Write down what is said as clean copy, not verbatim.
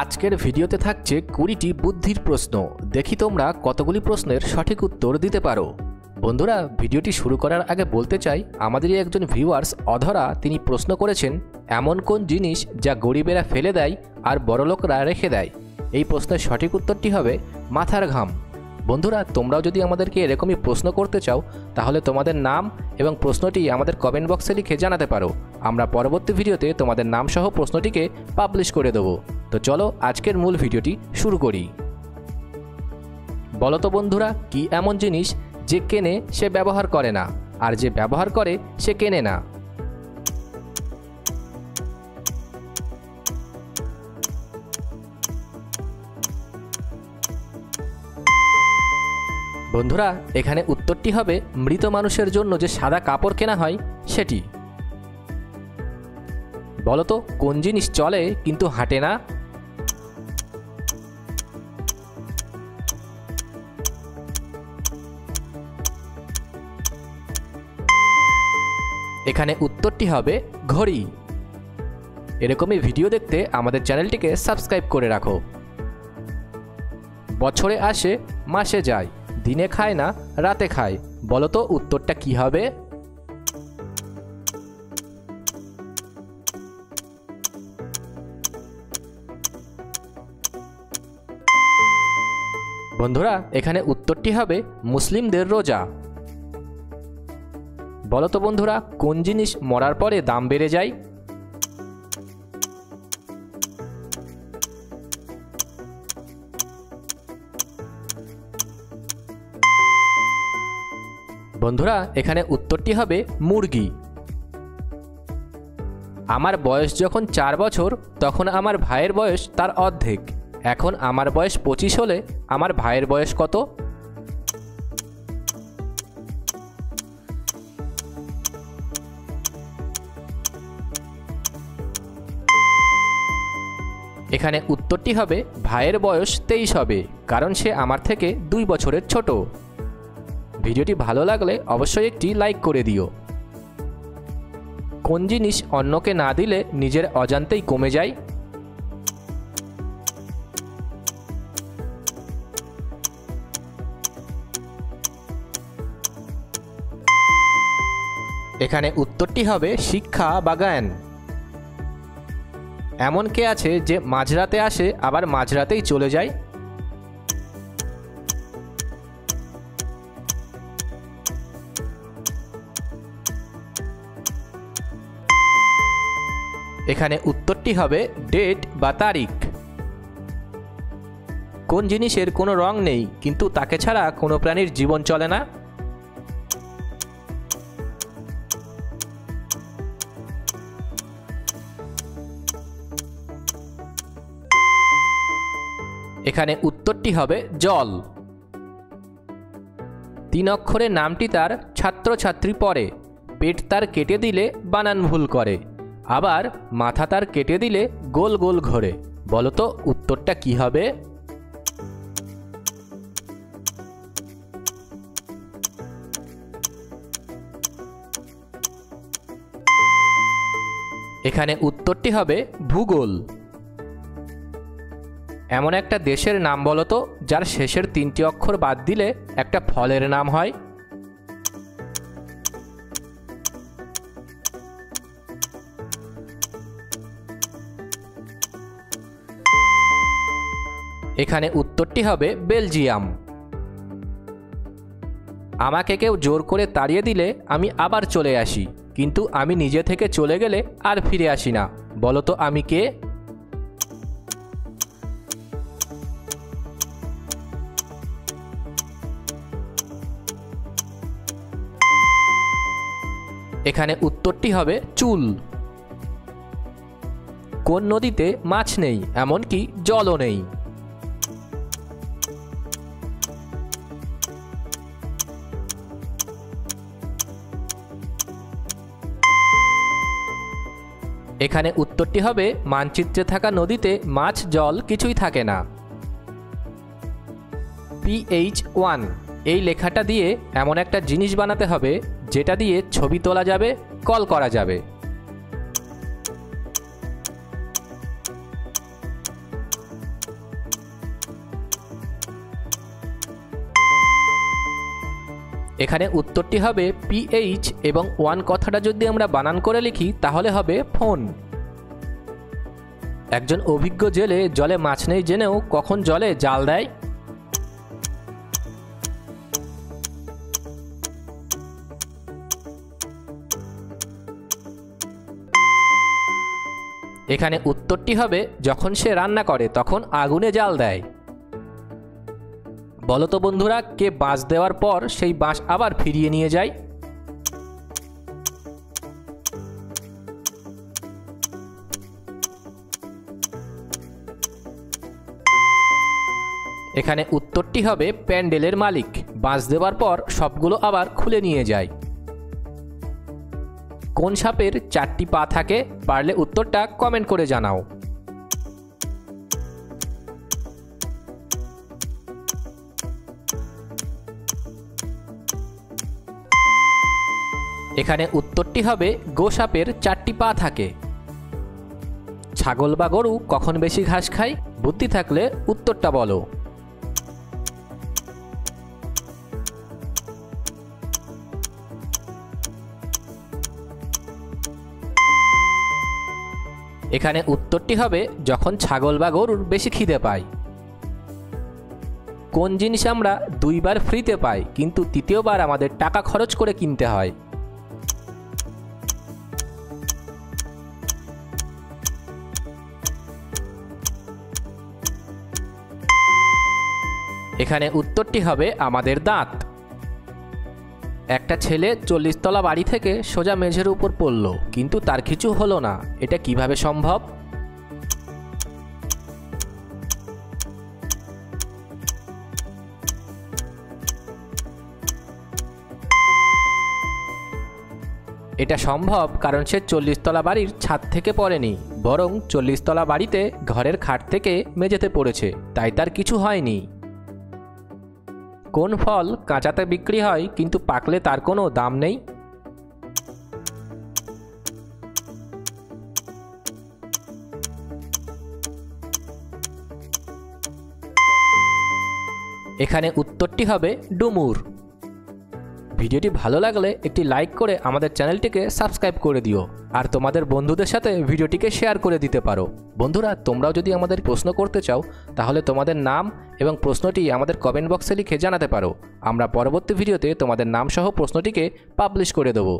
আজকের ভিডিওতে থাকছে 20টি বুদ্ধির প্রশ্ন। দেখি তোমরা কতগুলি প্রশ্নের সঠিক উত্তর দিতে পারো। বন্ধুরা, ভিডিওটি শুরু করার আগে বলতে চাই, আমাদেরই একজন ভিউয়ার্স অধরা তিনি প্রশ্ন করেছেন, এমন কোন জিনিস যা গরিবেরা ফেলে দেয় আর বড়লোকরা রেখে দেয়? এই প্রশ্নের সঠিক উত্তরটি হবে মাথার ঘাম। বন্ধুরা, তোমরাও যদি আমাদেরকে এরকমই প্রশ্ন করতে চাও তাহলে তোমাদের নাম এবং প্রশ্নটি আমাদের কমেন্ট বক্সে লিখে জানাতে পারো। আমরা পরবর্তী ভিডিওতে তোমাদের নাম সহ প্রশ্নটিকে পাবলিশ করে দেবো। তো চলো আজকের মূল ভিডিওটি শুরু করি। বলো তো বন্ধুরা, কি এমন জিনিস যে কেনে সে ব্যবহার করে না, আর যে ব্যবহার করে সে কেনে না? বন্ধুরা, এখানে উত্তরটি হবে মৃত মানুষের জন্য যে সাদা কাপড় কেনা হয় সেটি। বলো তো কোন জিনিস চলে কিন্তু হাঁটে না? এখানে উত্তরটি হবে ঘড়ি। এরকমই ভিডিও দেখতে আমাদের চ্যানেলটিকে সাবস্ক্রাইব করে রাখো। বছরে আসে মাসে যায়, দিনে খায় না রাতে খায়। বলো তো উত্তরটা কি হবে? বন্ধুরা, এখানে উত্তরটি হবে মুসলিমদের রোজা। বলো তো বন্ধুরা, কোন জিনিস মরার পরে দাম বেড়ে যায়? বন্ধুরা, এখানে উত্তরটি হবে মুরগি। আমার বয়স যখন 4 বছর তখন আমার ভাইয়ের বয়স তার অর্ধেক। এখন আমার বয়স 25 হলে আমার ভাইয়ের বয়স কত? এখানে উত্তরটি হবে ভাইয়ের বয়স 23 হবে, কারণ সে আমার থেকে 2 বছরের ছোট। ভিডিওটি ভালো লাগলে অবশ্যই একটি লাইক করে দিও। কোন জিনিস অন্যকে না দিলে নিজের অজান্তেই কমে যায়? এখানে উত্তরটি হবে শিক্ষা বা জ্ঞান। এমন কে আছে যে মাঝরাতে আসে আবার মাঝরাতেই চলে যায়? এখানে উত্তরটি হবে ডেট বা তারিখ। কোন জিনিসের কোনো রং নেই কিন্তু তাকে ছাড়া কোনো প্রাণীর জীবন চলে না? এখানে উত্তরটি হবে জল। 3 অক্ষরের নামটি তার ছাত্রছাত্রী পড়ে, পেট তার কেটে দিলে বানান ভুল করে, আবার মাথা তার কেটে দিলে গোল গোল ঘোরে। বলো তো উত্তরটা কি হবে? এখানে উত্তরটি হবে ভূগোল। এমন একটা দেশের নাম বলো তো যার শেষের 3টি অক্ষর বাদ দিলে একটা ফলের নাম হয়? এখানে উত্তরটি হবে বেলজিয়াম। আমাকে কেউ জোর করে তাড়িয়ে দিলে আমি আবার চলে আসি, কিন্তু আমি নিজে থেকে চলে গেলে আর ফিরে আসি না। বলো তো আমি কে? এখানে উত্তরটি হবে চুল। কোন নদীতে মাছ নেই, এমনকি জলও নেই? এখানে উত্তরটি হবে মানচিত্রে থাকা নদীতে মাছ জল কিছুই থাকে না। PH1 এই লেখাটা দিয়ে এমন একটা জিনিস বানাতে হবে যেটা দিয়ে ছবি তোলা যাবে, কল করা যাবে। এখানে উত্তরটি হবে পিএইচ এবং ওয়ান কথাটা যদি আমরা বানান করে লিখি তাহলে হবে ফোন। একজন অভিজ্ঞ জেলে জলে মাছ নেই জেনেও কখন জলে জাল দেয়? এখানে উত্তরটি হবে যখন সে রান্না করে তখন আগুনে জাল দেয়। বলো তো বন্ধুরা, কে বাঁশ দেওয়ার পর সেই বাঁশ আবার ফিরিয়ে নিয়ে যায়? এখানে উত্তরটি হবে প্যান্ডেলের মালিক, বাঁশ দেওয়ার পর সবগুলো আবার খুলে নিয়ে যায়। কোন সাপের 4টি পা থাকে? পারলে উত্তরটা কমেন্ট করে জানাও। এখানে উত্তরটি হবে গোসাপের 4টি পা থাকে। ছাগল বা গরু কখন বেশি ঘাস খায়? বুদ্ধি থাকলে উত্তরটা বলো। এখানে উত্তরটি হবে যখন ছাগল বা গরুর বেশি খিদে পায়। কোন জিনিস আমরা 2বার ফ্রিতে পাই কিন্তু 3য়বার আমাদের টাকা খরচ করে কিনতে হয়? এখানে উত্তরটি হবে আমাদের দাঁত। একটা ছেলে 40 তলা বাড়ি থেকে সোজা মেঝের উপর পড়ল, কিন্তু তার কিছু হলো না। এটা কিভাবে সম্ভব? এটা সম্ভব কারণ সে 40 তলা বাড়ির ছাদ থেকে পড়েনি, বরং 40 তলা বাড়িতে ঘরের খাট থেকে মেঝেতে পড়েছে, তাই তার কিছু হয়নি। কোন ফল কাঁচাতে বিক্রি হয় কিন্তু পাকলে তার কোনো দাম নেই? এখানে উত্তরটি হবে ডুমুর। ভিডিওটি ভালো লাগলে একটি লাইক করে আমাদের চ্যানেলটিকে সাবস্ক্রাইব করে দিও, আর তোমাদের বন্ধুদের সাথে ভিডিওটিকে শেয়ার করে দিতে পারো। বন্ধুরা, তোমরাও যদি আমাদের প্রশ্ন করতে চাও তাহলে তোমাদের নাম এবং প্রশ্নটি আমাদের কমেন্ট বক্সে লিখে জানাতে পারো। আমরা পরবর্তী ভিডিওতে তোমাদের নাম সহ প্রশ্নটিকে পাবলিশ করে দেবো।